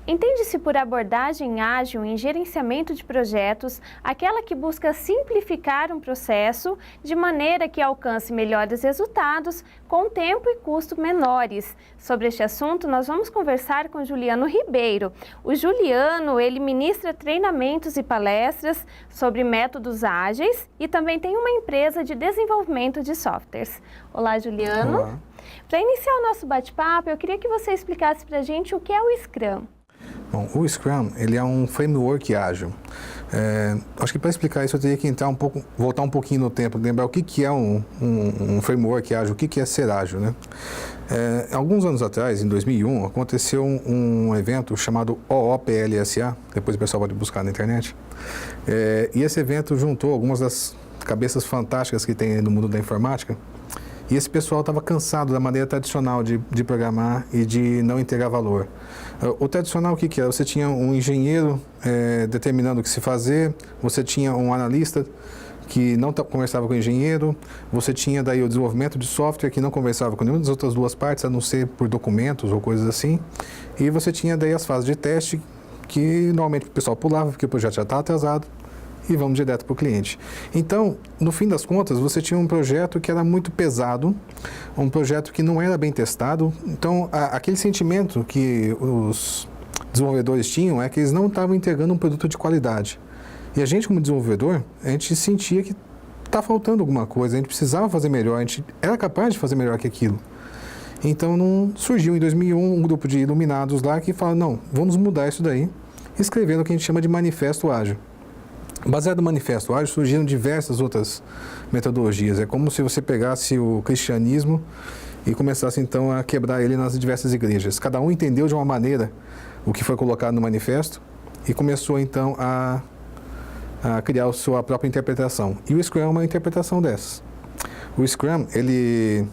Entende-se por abordagem ágil em gerenciamento de projetos aquela que busca simplificar um processo de maneira que alcance melhores resultados com tempo e custo menores. Sobre este assunto, nós vamos conversar com Juliano Ribeiro. O Juliano, ele ministra treinamentos e palestras sobre métodos ágeis e também tem uma empresa de desenvolvimento de softwares. Olá, Juliano. Olá. Para iniciar o nosso bate-papo, eu queria que você explicasse para a gente o que é o Scrum. Bom, o Scrum, ele é um framework ágil. Acho que para explicar isso eu teria que voltar um pouquinho no tempo, lembrar o que é um framework ágil, o que é ser ágil, né? Alguns anos atrás, em 2001, aconteceu um evento chamado OOPLSA, depois o pessoal pode buscar na internet, e esse evento juntou algumas das cabeças fantásticas que tem no mundo da informática. E esse pessoal estava cansado da maneira tradicional de programar e de não entregar valor. O tradicional, o que era? Você tinha um engenheiro determinando o que se fazer, você tinha um analista que não conversava com o engenheiro, você tinha daí o desenvolvimento de software que não conversava com nenhuma das outras duas partes, a não ser por documentos ou coisas assim. E você tinha daí as fases de teste que normalmente o pessoal pulava porque o projeto já estava atrasado. E vamos direto para o cliente. Então, no fim das contas, você tinha um projeto que era muito pesado, um projeto que não era bem testado. Então, aquele sentimento que os desenvolvedores tinham é que eles não estavam entregando um produto de qualidade. E a gente, como desenvolvedor, a gente sentia que está faltando alguma coisa, a gente precisava fazer melhor, a gente era capaz de fazer melhor que aquilo. Então, surgiu em 2001 um grupo de iluminados lá que fala, não, vamos mudar isso daí, escrevendo o que a gente chama de manifesto ágil. Baseado no manifesto ágil, surgiram diversas outras metodologias. É como se você pegasse o cristianismo e começasse então a quebrar ele nas diversas igrejas. Cada um entendeu de uma maneira o que foi colocado no manifesto e começou então a criar a sua própria interpretação. E o Scrum é uma interpretação dessas. O Scrum, ele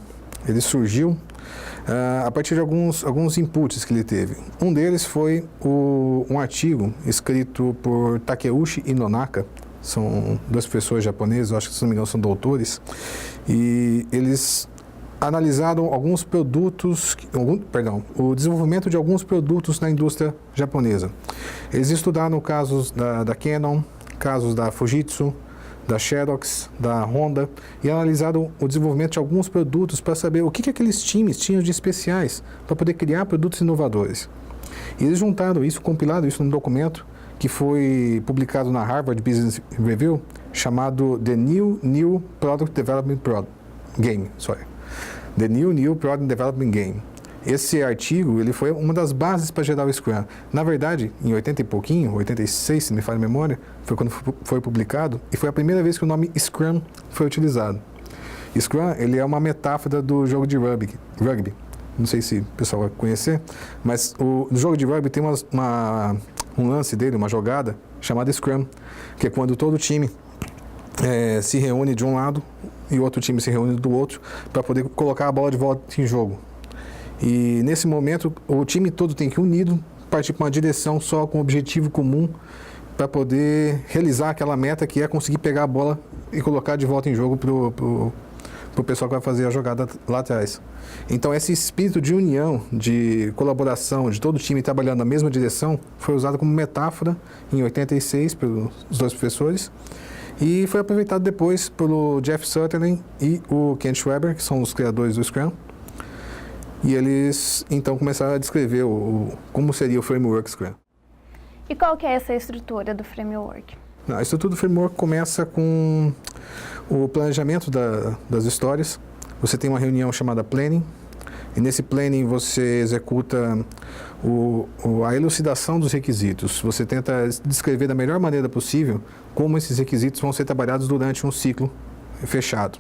surgiu a partir de alguns inputs que ele teve. Um deles foi um artigo escrito por Takeuchi e Nonaka, são dois professores japoneses, acho que se não me engano são doutores, e eles analisaram alguns produtos, o desenvolvimento de alguns produtos na indústria japonesa. Eles estudaram casos da Canon, casos da Fujitsu, da Xerox, da Honda, e analisaram o desenvolvimento de alguns produtos para saber o que aqueles times tinham de especiais para poder criar produtos inovadores. E eles juntaram isso, compilaram isso num documento que foi publicado na Harvard Business Review, chamado The New Product Development Game. The New Product Development Game. Esse artigo, ele foi uma das bases para gerar o Scrum. Na verdade, em 80 e pouquinho, 86, se me falha a memória, foi quando foi publicado, e foi a primeira vez que o nome Scrum foi utilizado. Scrum, ele é uma metáfora do jogo de rugby. Não sei se o pessoal vai conhecer, mas no jogo de rugby tem um lance dele, uma jogada, chamada Scrum, que é quando todo time se reúne de um lado e o outro time se reúne do outro para poder colocar a bola de volta em jogo. E nesse momento, o time todo tem que ir unido, partir para uma direção só, com um objetivo comum, para poder realizar aquela meta que é conseguir pegar a bola e colocar de volta em jogo para o pessoal que vai fazer a jogada lá atrás. Então, esse espírito de união, de colaboração, de todo o time trabalhando na mesma direção, foi usado como metáfora em 86 pelos dois professores e foi aproveitado depois pelo Jeff Sutherland e o Kent Schwaber, que são os criadores do Scrum. E eles, então, começaram a descrever como seria o framework Scrum. E qual que é essa estrutura do framework? A estrutura do framework começa com o planejamento das histórias. Você tem uma reunião chamada Planning, e nesse Planning você executa a elucidação dos requisitos. Você tenta descrever da melhor maneira possível como esses requisitos vão ser trabalhados durante um ciclo fechado.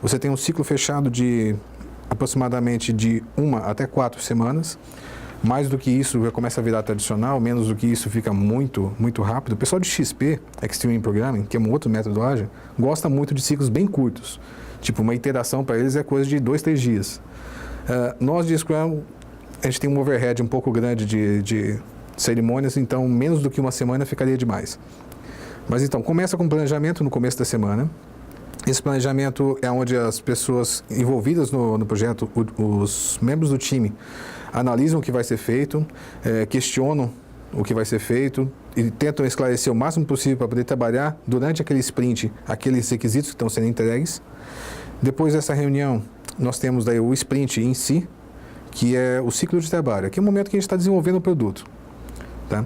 Você tem um ciclo fechado de aproximadamente de 1 até 4 semanas. Mais do que isso já começa a virar tradicional, menos do que isso fica muito, muito rápido. O pessoal de XP, Extreme Programming, que é um outro método ágil, gosta muito de ciclos bem curtos. Tipo, uma iteração para eles é coisa de 2, 3 dias. Nós de Scrum, a gente tem um overhead um pouco grande de cerimônias, então menos do que uma semana ficaria demais. Mas então, começa com planejamento no começo da semana. Esse planejamento é onde as pessoas envolvidas no projeto, os membros do time, analisam o que vai ser feito, questionam o que vai ser feito e tentam esclarecer o máximo possível para poder trabalhar durante aquele sprint, aqueles requisitos que estão sendo entregues. Depois dessa reunião, nós temos daí o sprint em si, que é o ciclo de trabalho. Aqui é o momento que a gente está desenvolvendo o produto. Tá?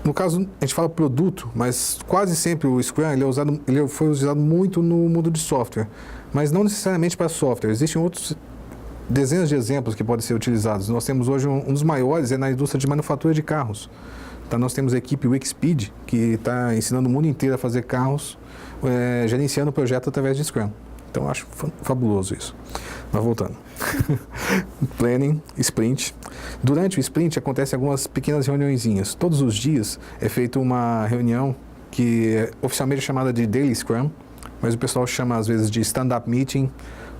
No caso, a gente fala produto, mas quase sempre o Scrum ele foi usado muito no mundo de software, mas não necessariamente para software. Existem outros dezenas de exemplos que podem ser utilizados. Nós temos hoje um dos maiores na indústria de manufatura de carros. Então, nós temos a equipe Wixpeed, que está ensinando o mundo inteiro a fazer carros, gerenciando o projeto através de Scrum. Então, eu acho fabuloso isso. Mas voltando. Planning, sprint. Durante o sprint, acontecem algumas pequenas reuniõezinhas. Todos os dias é feita uma reunião que é oficialmente chamada de Daily Scrum, mas o pessoal chama às vezes de stand-up meeting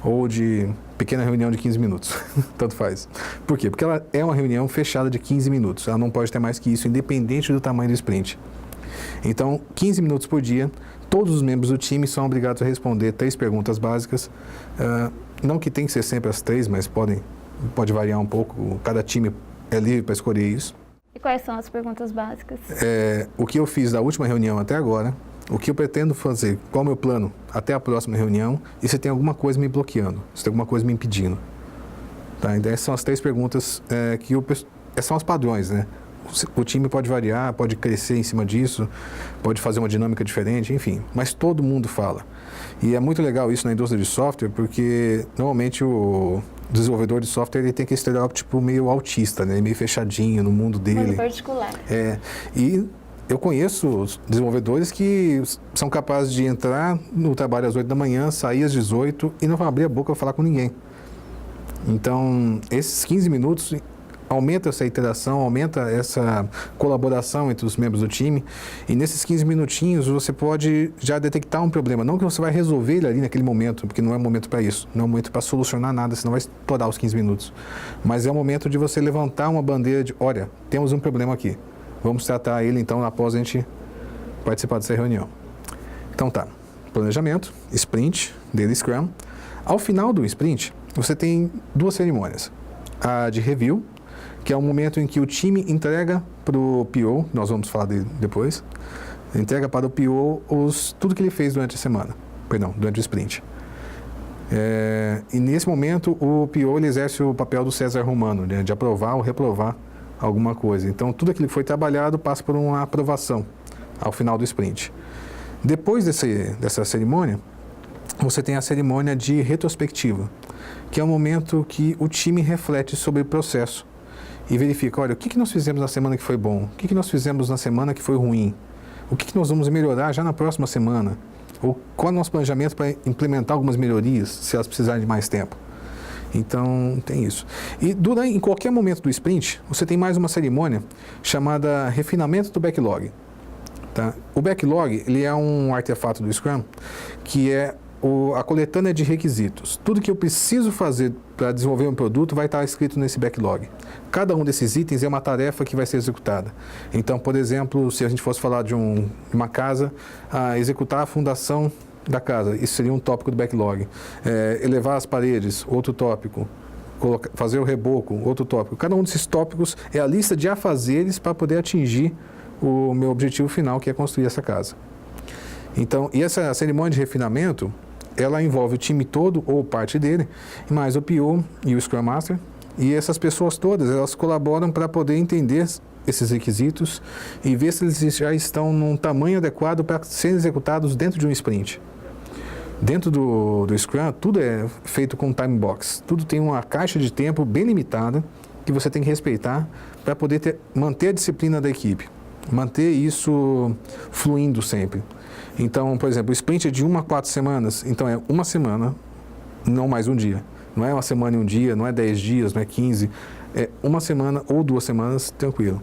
ou de pequena reunião de 15 minutos. Tanto faz. Por quê? Porque ela é uma reunião fechada de 15 minutos. Ela não pode ter mais que isso, independente do tamanho do sprint. Então, 15 minutos por dia, todos os membros do time são obrigados a responder 3 perguntas básicas. Não que tem que ser sempre as 3, mas pode variar um pouco. Cada time é livre para escolher isso. E quais são as perguntas básicas? O que eu fiz da última reunião até agora, o que eu pretendo fazer, qual é o meu plano até a próxima reunião e se tem alguma coisa me bloqueando, se tem alguma coisa me impedindo. Tá? Então, essas são as 3 perguntas são os padrões, né? O time pode variar, pode crescer em cima disso, pode fazer uma dinâmica diferente, enfim. Mas todo mundo fala. E é muito legal isso na indústria de software, porque normalmente o desenvolvedor de software ele tem aquele estereótipo meio autista, né? Meio fechadinho no mundo dele. Muito particular. E eu conheço desenvolvedores que são capazes de entrar no trabalho às 8 da manhã, sair às 18 e não vão abrir a boca para falar com ninguém. Então, esses 15 minutos aumenta essa interação, aumenta essa colaboração entre os membros do time e nesses 15 minutinhos você pode já detectar um problema. Não que você vai resolver ele ali naquele momento, porque não é momento para isso, não é momento para solucionar nada, senão vai estourar os 15 minutos. Mas é o momento de você levantar uma bandeira de, olha, temos um problema aqui, vamos tratar ele então após a gente participar dessa reunião. Então tá, planejamento, sprint, daily scrum. Ao final do sprint, você tem 2 cerimônias. A de review, que é o momento em que o time entrega para o PO, nós vamos falar dele depois, entrega para o PO tudo que ele fez durante a semana, durante o sprint. E nesse momento o PO ele exerce o papel do César Romano, né, de aprovar ou reprovar alguma coisa. Então tudo aquilo que foi trabalhado passa por uma aprovação ao final do sprint. Depois dessa cerimônia, você tem a cerimônia de retrospectiva, que é o momento que o time reflete sobre o processo e verifica, olha, o que nós fizemos na semana que foi bom, o que nós fizemos na semana que foi ruim, o que nós vamos melhorar já na próxima semana, ou qual é o nosso planejamento para implementar algumas melhorias, se elas precisarem de mais tempo. Então, tem isso. E em qualquer momento do sprint, você tem mais uma cerimônia chamada refinamento do backlog. Tá? O backlog ele é um artefato do Scrum que é a coletânea de requisitos. Tudo que eu preciso fazer para desenvolver um produto vai estar escrito nesse backlog. Cada um desses itens é uma tarefa que vai ser executada. Então, por exemplo, se a gente fosse falar de uma casa, executar a fundação da casa, isso seria um tópico do backlog. Elevar as paredes, outro tópico. Fazer o reboco, outro tópico. Cada um desses tópicos é a lista de afazeres para poder atingir o meu objetivo final, que é construir essa casa. Então, e essa cerimônia de refinamento, ela envolve o time todo ou parte dele, mais o PO e o Scrum Master. E essas pessoas todas, elas colaboram para poder entender esses requisitos e ver se eles já estão num tamanho adequado para serem executados dentro de um sprint. Dentro do Scrum, tudo é feito com time box. Tudo tem uma caixa de tempo bem limitada que você tem que respeitar para poder manter a disciplina da equipe, manter isso fluindo sempre. Então, por exemplo, o sprint é de 1 a 4 semanas, então é uma semana, não mais um dia. Não é uma semana e um dia, não é 10 dias, não é 15, é uma semana ou 2 semanas, tranquilo.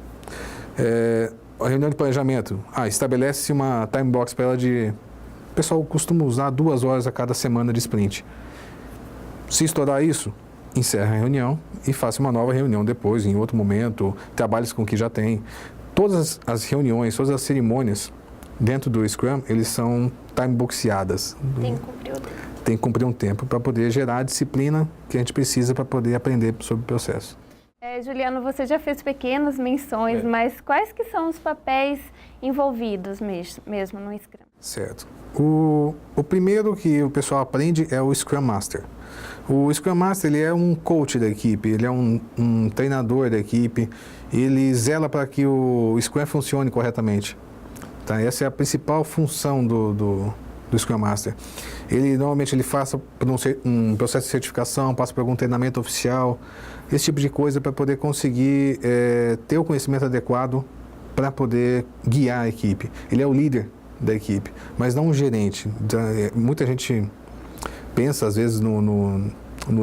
A reunião de planejamento, estabelece uma time box para ela de... O pessoal costuma usar 2 horas a cada semana de sprint. Se estourar isso, encerra a reunião e faça uma nova reunião depois, em outro momento, trabalhe com o que já tem. Todas as reuniões, todas as cerimônias dentro do Scrum, eles são time-boxeadas. Tem que cumprir o tempo. Tem que cumprir um tempo para poder gerar a disciplina que a gente precisa para poder aprender sobre o processo. Juliano, você já fez pequenas menções, mas quais que são os papéis envolvidos mesmo no Scrum? Certo. O primeiro que o pessoal aprende é o Scrum Master. O Scrum Master, ele é um coach da equipe, ele é um treinador da equipe, ele zela para que o Scrum funcione corretamente. Tá? Essa é a principal função do Scrum Master. Normalmente ele passa por um processo de certificação, passa por algum treinamento oficial, esse tipo de coisa para poder conseguir ter o conhecimento adequado para poder guiar a equipe. Ele é o líder da equipe, mas não um gerente. Muita gente pensa às vezes no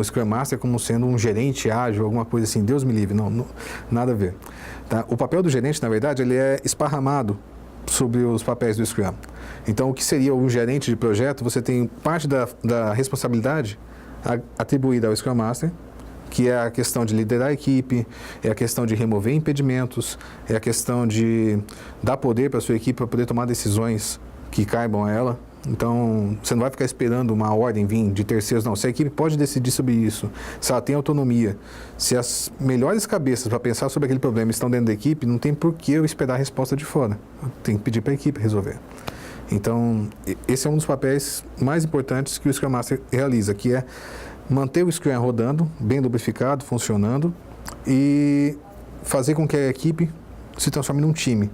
Scrum Master como sendo um gerente ágil, alguma coisa assim. Deus me livre, não nada a ver. Tá? O papel do gerente, na verdade, ele é esparramado sobre os papéis do Scrum. Então, o que seria um gerente de projeto, você tem parte da responsabilidade atribuída ao Scrum Master, que é a questão de liderar a equipe, é a questão de remover impedimentos, é a questão de dar poder para a sua equipe para poder tomar decisões que caibam a ela. Então, você não vai ficar esperando uma ordem vir de terceiros, não. Se a equipe pode decidir sobre isso, se ela tem autonomia, se as melhores cabeças para pensar sobre aquele problema estão dentro da equipe, não tem por que eu esperar a resposta de fora. Tem que pedir para a equipe resolver. Então, esse é um dos papéis mais importantes que o Scrum Master realiza, que é manter o Scrum rodando, bem lubrificado, funcionando, e fazer com que a equipe se transforme num time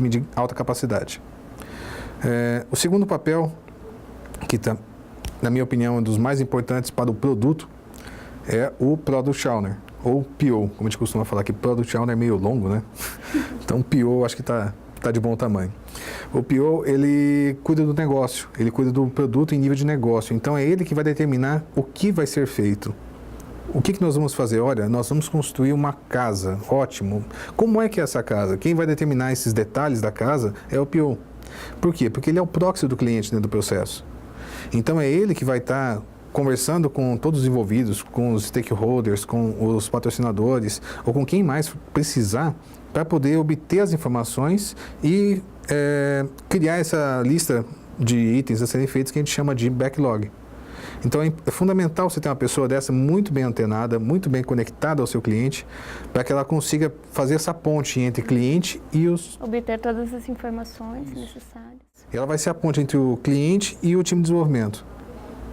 de alta capacidade. O segundo papel, que na minha opinião é um dos mais importantes para o produto, é o Product Owner, ou PO, como a gente costuma falar, que Product Owner é meio longo, né? Então, PO acho que está de bom tamanho. O PO, ele cuida do negócio, ele cuida do produto em nível de negócio. Então, é ele que vai determinar o que vai ser feito. O que nós vamos fazer? Olha, nós vamos construir uma casa, ótimo. Como é que é essa casa? Quem vai determinar esses detalhes da casa é o PO. Por quê? Porque ele é o proxy do cliente dentro do processo. Então, é ele que vai estar conversando com todos os envolvidos, com os stakeholders, com os patrocinadores, ou com quem mais precisar, para poder obter as informações e criar essa lista de itens a serem feitos que a gente chama de backlog. Então, é fundamental você ter uma pessoa dessa muito bem antenada, muito bem conectada ao seu cliente, para que ela consiga fazer essa ponte entre cliente e os... Obter todas as informações necessárias. Ela vai ser a ponte entre o cliente e o time de desenvolvimento.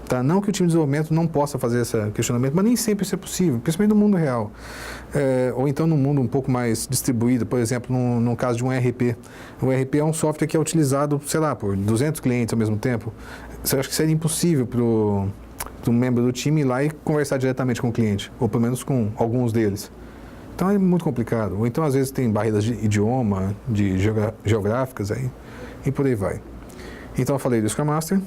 Tá? Não que o time de desenvolvimento não possa fazer esse questionamento, mas nem sempre isso é possível, principalmente no mundo real. Ou então num mundo um pouco mais distribuído, por exemplo, no caso de um ERP. O ERP é um software que é utilizado, sei lá, por 200 clientes ao mesmo tempo. Você acha que seria impossível para um membro do time ir lá e conversar diretamente com o cliente, ou pelo menos com alguns deles. Então é muito complicado. Ou então às vezes tem barreiras de idioma, de geográficas aí, e por aí vai. Então eu falei do Scrum Master,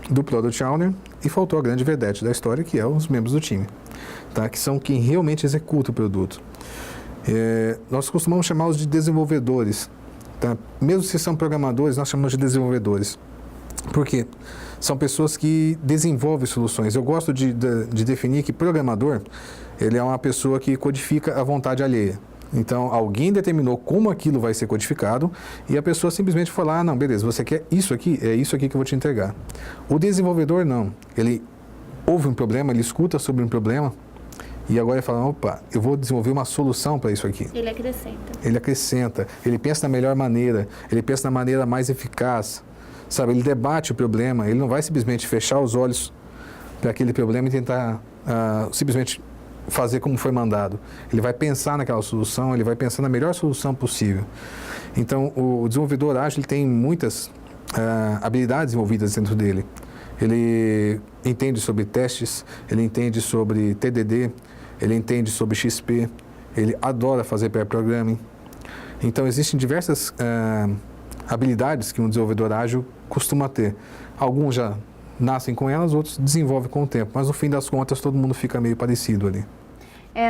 do Product Owner, e faltou a grande vedete da história, que é os membros do time, tá? Que são quem realmente executa o produto. Nós costumamos chamá-los de desenvolvedores, tá? Mesmo se são programadores, nós chamamos de desenvolvedores. Por quê? São pessoas que desenvolvem soluções. Eu gosto de definir que programador, ele é uma pessoa que codifica a vontade alheia. Então, alguém determinou como aquilo vai ser codificado e a pessoa simplesmente foi lá, não, beleza, você quer isso aqui? É isso aqui que eu vou te entregar. O desenvolvedor, não. Ele ouve um problema, ele escuta sobre um problema e agora ele fala, opa, eu vou desenvolver uma solução para isso aqui. Ele acrescenta. Ele acrescenta, ele pensa na melhor maneira, ele pensa na maneira mais eficaz, sabe? Ele debate o problema, ele não vai simplesmente fechar os olhos para aquele problema e tentar simplesmente fazer como foi mandado. Ele vai pensar naquela solução, ele vai pensar na melhor solução possível. Então, o desenvolvedor ágil ele tem muitas habilidades envolvidas dentro dele. Ele entende sobre testes, ele entende sobre TDD, ele entende sobre XP, ele adora fazer pair programming. Então, existem diversas habilidades que um desenvolvedor ágil costuma ter. Alguns já nascem com elas, outros desenvolvem com o tempo, mas no fim das contas todo mundo fica meio parecido ali.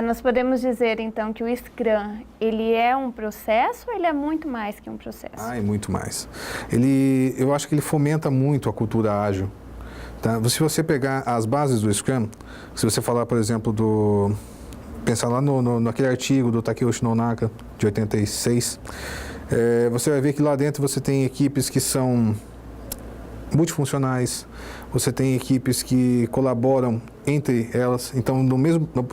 Nós podemos dizer então que o Scrum, ele é um processo ou ele é muito mais que um processo? É muito mais. Eu acho que ele fomenta muito a cultura ágil. Tá? Se você pegar as bases do Scrum, se você falar, por exemplo, pensar lá naquele artigo do Takeuchi Nonaka, de 86, você vai ver que lá dentro você tem equipes que são multifuncionais, você tem equipes que colaboram entre elas. Então, no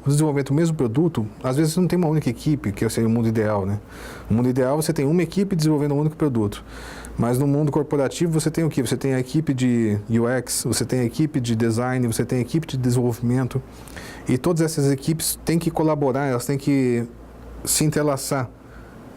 desenvolvimento do mesmo produto, às vezes você não tem uma única equipe, que seria o mundo ideal, né? No mundo ideal, você tem uma equipe desenvolvendo um único produto. Mas no mundo corporativo, você tem o quê? Você tem a equipe de UX, você tem a equipe de design, você tem a equipe de desenvolvimento. E todas essas equipes têm que colaborar, elas têm que se entrelaçar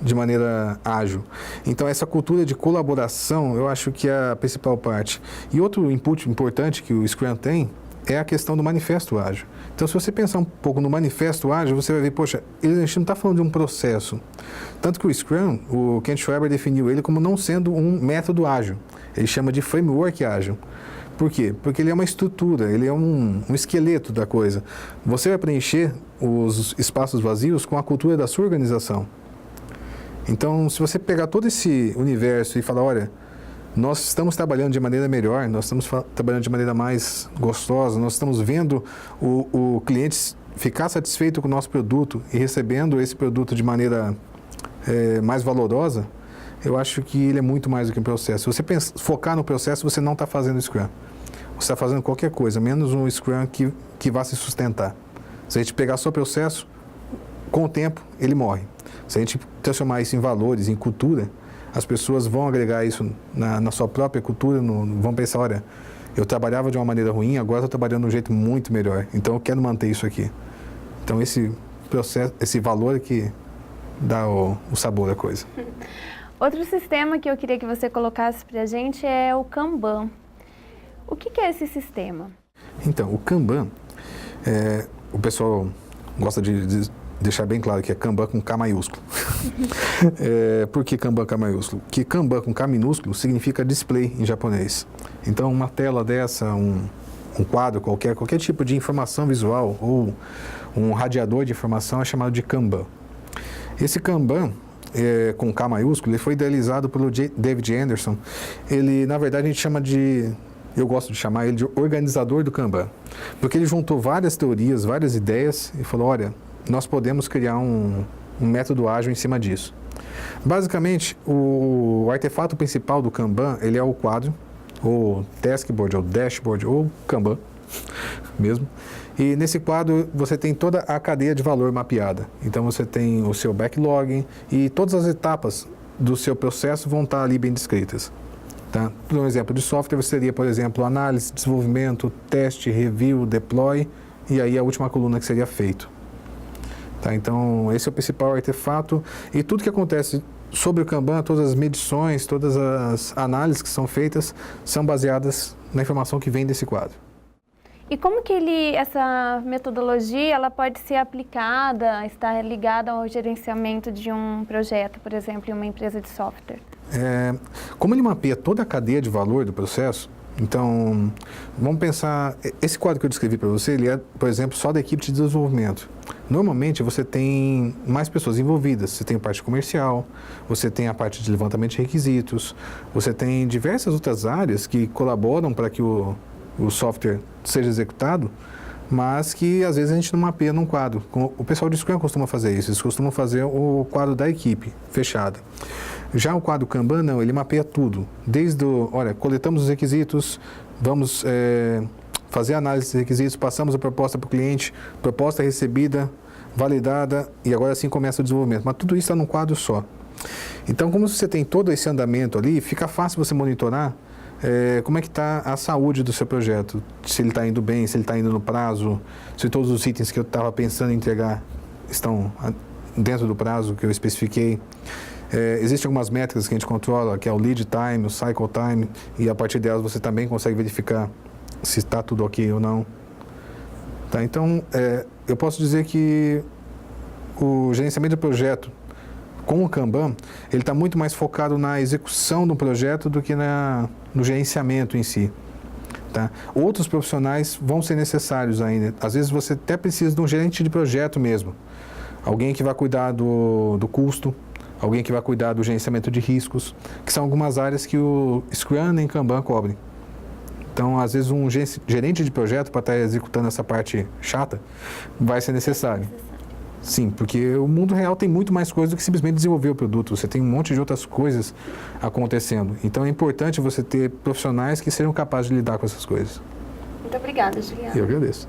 de maneira ágil. Então, essa cultura de colaboração, eu acho que é a principal parte. E outro input importante que o Scrum tem é a questão do manifesto ágil. Então, se você pensar um pouco no manifesto ágil, você vai ver, poxa, a gente não está falando de um processo. Tanto que o Scrum, o Kent Schwaber definiu ele como não sendo um método ágil. Ele chama de framework ágil. Por quê? Porque ele é uma estrutura, ele é um esqueleto da coisa. Você vai preencher os espaços vazios com a cultura da sua organização. Então, se você pegar todo esse universo e falar, olha, nós estamos trabalhando de maneira melhor, nós estamos trabalhando de maneira mais gostosa, nós estamos vendo o cliente ficar satisfeito com o nosso produto e recebendo esse produto de maneira mais valorosa, eu acho que ele é muito mais do que um processo. Se você focar no processo, você não está fazendo Scrum. Você está fazendo qualquer coisa, menos um Scrum que vá se sustentar. Se a gente pegar só o processo, com o tempo, ele morre. Se a gente transformar isso em valores, em cultura, as pessoas vão agregar isso na sua própria cultura, vão pensar, olha, eu trabalhava de uma maneira ruim, agora estou trabalhando de um jeito muito melhor, então eu quero manter isso aqui. Então esse processo, esse valor é que dá o sabor da coisa. Outro sistema que eu queria que você colocasse para a gente é o Kanban. O que é esse sistema? Então, o Kanban, o pessoal gosta de deixar bem claro que é Kanban com K maiúsculo. Por que Kanban K maiúsculo? Porque Kanban com K minúsculo significa display em japonês. Então, uma tela dessa, um quadro qualquer tipo de informação visual ou um radiador de informação é chamado de Kanban. Esse Kanban, com K maiúsculo, ele foi idealizado pelo David Anderson. Ele, na verdade, a gente chama eu gosto de chamar ele de organizador do Kanban, porque ele juntou várias teorias, várias ideias e falou, olha, nós podemos criar um método ágil em cima disso. Basicamente, o artefato principal do Kanban, ele é o quadro, ou taskboard, ou dashboard, ou Kanban mesmo. E nesse quadro você tem toda a cadeia de valor mapeada. Então você tem o seu backlog e todas as etapas do seu processo vão estar ali bem descritas. Tá? Por um exemplo de software, seria, por exemplo, análise, desenvolvimento, teste, review, deploy, e aí a última coluna que seria feito. Tá? Então, esse é o principal artefato. E tudo que acontece sobre o Kanban, todas as medições, todas as análises que são feitas, são baseadas na informação que vem desse quadro. E como que essa metodologia ela pode ser aplicada, estar ligada ao gerenciamento de um projeto, por exemplo, em uma empresa de software? Como ele mapeia toda a cadeia de valor do processo, então, vamos pensar, esse quadro que eu descrevi para você, ele é, por exemplo, só da equipe de desenvolvimento. Normalmente, você tem mais pessoas envolvidas. Você tem a parte comercial, você tem a parte de levantamento de requisitos, você tem diversas outras áreas que colaboram para que o software seja executado, mas que às vezes a gente não mapeia num quadro. O pessoal de Scrum costuma fazer isso, eles costumam fazer o quadro da equipe fechada. Já o quadro Kanban, não, ele mapeia tudo. Desde olha, coletamos os requisitos, vamos fazer a análise dos requisitos, passamos a proposta para o cliente, proposta recebida, validada, e agora sim começa o desenvolvimento. Mas tudo isso está num quadro só. Então, como você tem todo esse andamento ali, fica fácil você monitorar como é que está a saúde do seu projeto. Se ele está indo bem, se ele está indo no prazo, se todos os itens que eu estava pensando em entregar estão dentro do prazo que eu especifiquei. Existem algumas métricas que a gente controla, que é o lead time, o cycle time, e a partir delas você também consegue verificar se está tudo ok ou não. Tá? Então, eu posso dizer que o gerenciamento do projeto com o Kanban, ele está muito mais focado na execução do projeto do que no gerenciamento em si. Tá? Outros profissionais vão ser necessários ainda. Às vezes você até precisa de um gerente de projeto mesmo. Alguém que vai cuidar do custo, alguém que vai cuidar do gerenciamento de riscos, que são algumas áreas que o Scrum nem Kanban cobre. Então, às vezes, um gerente de projeto, para estar executando essa parte chata, vai ser necessário. Sim, porque o mundo real tem muito mais coisas do que simplesmente desenvolver o produto. Você tem um monte de outras coisas acontecendo. Então é importante você ter profissionais que sejam capazes de lidar com essas coisas. Muito obrigada, Juliana. Eu agradeço.